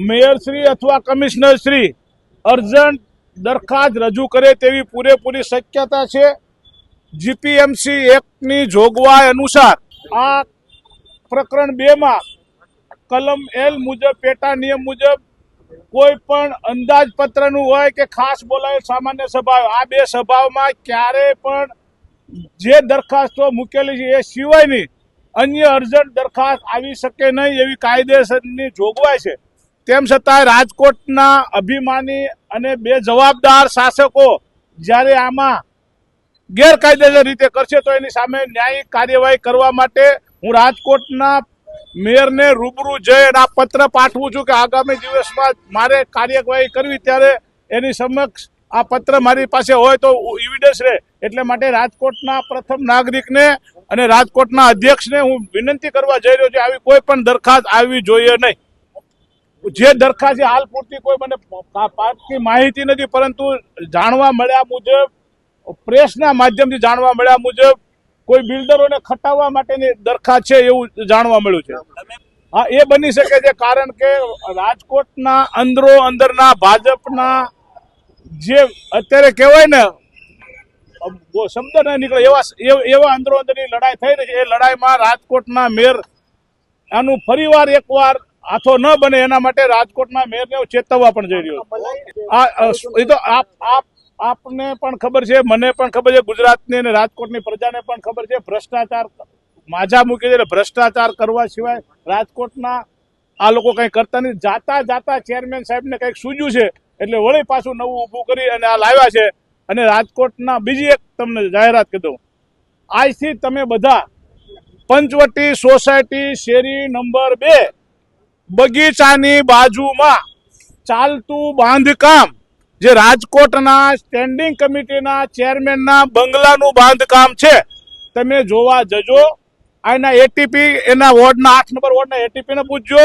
મેયરશ્રી અથવા કમિશનરશ્રી અર્જન્ટ દરખાસ્ત રજૂ કરે તેવી પૂરેપૂરી શક્યતા છે। જીપીએમસી એક્ટની જોગવાઈ અનુસાર આ પ્રકરણ 2 માં કલમ L મુજબ પેટા નિયમ મુજબ કોઈ પણ અંદાજપત્રનું હોય કે ખાસ બોલાયેલ સામાન્ય સભા, આ 2 સભાઓમાં ક્યારે પણ જે દરખાસ્તો મૂકેલી છે એ સિવાયની અન્ય અર્જન્ટ દરખાસ્ત આવી શકે નહીં એવી કાયદેસરની જોગવાઈ છે। તેમ છતાં રાજકોટના અભિમાની અને 2 જવાબદાર શાસકો જ્યારે આમાં ગેરકાયદેસર રીતે કરશે તો એની સામે ન્યાયિક કાર્યવાહી કરવા માટે હું રાજકોટના મેયરને રૂબરૂ જઈ અને આ પત્ર પાઠવું છું કે આગામી દિવસમાં મારે કાર્યવાહી કરવી ત્યારે એની સમક્ષ આ પત્ર મારી પાસે હોય તો એવિડન્સ રહે। એટલે માટે રાજકોટના પ્રથમ નાગરિકને અને રાજકોટના અધ્યક્ષને હું વિનંતી કરવા જઈ રહ્યો છું, આવી કોઈ પણ દરખાસ્ત આવવી જોઈએ નહીં। જે દરખાસ્ત છે હાલ પૂરતી કોઈ મને પાકી માહિતી નથી, પરંતુ જાણવા મળ્યા મુજબ, પ્રેસના માધ્યમથી જાણવા મળ્યા મુજબ કોઈ બિલ્ડરોને ખટાવવા માટેની દરખાસ્ત છે એવું જાણવા મળ્યું છે। હા, એ બની શકે છે, કારણ કે રાજકોટના અંદરના ભાજપના જે અત્યારે કહેવાય ને શબ્દ ન નીકળે એવા અંદરની લડાઈ થઈ રહી છે। એ લડાઈમાં રાજકોટના મેયર આનું ફરીવાર એકવાર હાથો ન બને એના માટે રાજકોટના મેયરને ચેતવવા પણ જઈ રહ્યો છું। એ તો આપને પણ ખબર છે, મને પણ ખબર છે, ગુજરાતની અને રાજકોટની પ્રજાને પણ ખબર છે, ભ્રષ્ટાચાર માજા મૂકી દે, ભ્રષ્ટાચાર કરવા સિવાય રાજકોટના આ લોકો કંઈ કરતા નથી। જાતા ચેરમેન સાહેબને કંઈક સૂજ્યું છે એટલે વળી પાછું નવું ઊભું કરી અને આ લાવ્યા છે। અને રાજકોટના બીજી એક તમને જાહેરાત કરી દઉં, આજથી તમે બધા પંચવટી સોસાયટી શેરી નંબર 2 બગીચાની બાજુમાં ચાલતું બાંધકામ, જે રાજકોટના સ્ટેન્ડિંગ કમિટીના ચેરમેનના બંગલાનું બાંધકામ છે, તમે જોવા જજો। આના એટીપી એના વોર્ડના 8 નંબર વોર્ડના એટીપીને પૂછજો।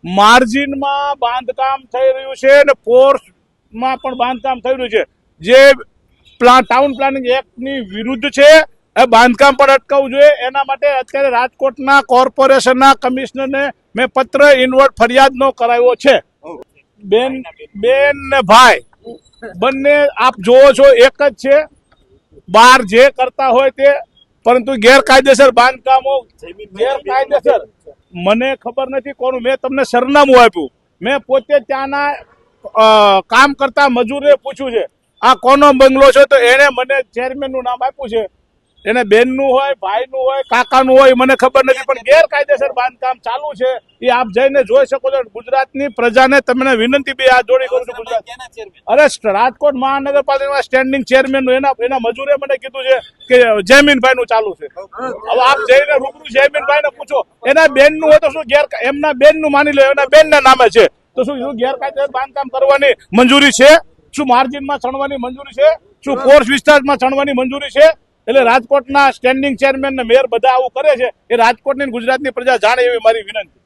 માર્જિનમાં બાંધકામ થઈ રહ્યું છે અને પોર્સમાં પણ બાંધકામ થઈ રહ્યું છે, જે ટાઉન પ્લાનિંગ એક્ટની વિરુદ્ધ છે। એ બાંધકામ પણ અટકાવવું જોઈએ। એના માટે અત્યારે રાજકોટના કોર્પોરેશનના કમિશનરને મેં પત્ર ઇનવર્ટ ફરિયાદનો કરાવ્યો છે। બેન ને ભાઈ બંને આપ જોવો છો એક જ છે, બહાર જે કરતા હોય તે, પરંતુ ગેરકાયદેસર બાંધકામો ગેરકાયદેસર મને ખબર નથી કોનું, મેં તમને સરનામું આપ્યું, મેં પોતે ત્યાંના કામ કરતા મજૂરને પૂછ્યું છે આ કોનો બંગલો છે, તો એને મને ચેરમેનનું નામ આપ્યું છે। એને બેનનું હોય, ભાઈનું હોય, કાકાનું હોય મને ખબર નથી, પણ ગેરકાયદેસર બાંધકામ ચાલુ છે એ આપ જઈને જોઈ શકો છો। ગુજરાતની પ્રજાને તમને વિનંતી બે હાથ જોડી કરું છું, ગુજરાત અરે રાજકોટ મહાનગરપાલિકાના સ્ટેન્ડિંગ ચેરમેનનું એના મજૂરે મને કીધું છે કે જયમીનભાઈનું ચાલુ છે। હવે આપ જઈને રૂબરૂ જયમીનભાઈને પૂછો, એના બેનનું હોય તો શું એમના બેનનું માની લો, એના બેનના નામે છે તો શું ગેરકાયદેસર બાંધકામ કરવાની મંજૂરી છે? શું માર્જિનમાં ચણવાની મંજૂરી છે? શું કોર્સ વિસ્તારમાં ચણવાની મંજૂરી છે? એટલે રાજકોટના સ્ટેન્ડિંગ ચેરમેન ને મેયર બધા આવું કરે છે, એ રાજકોટની ગુજરાતની પ્રજા જાણે એવી મારી વિનંતી।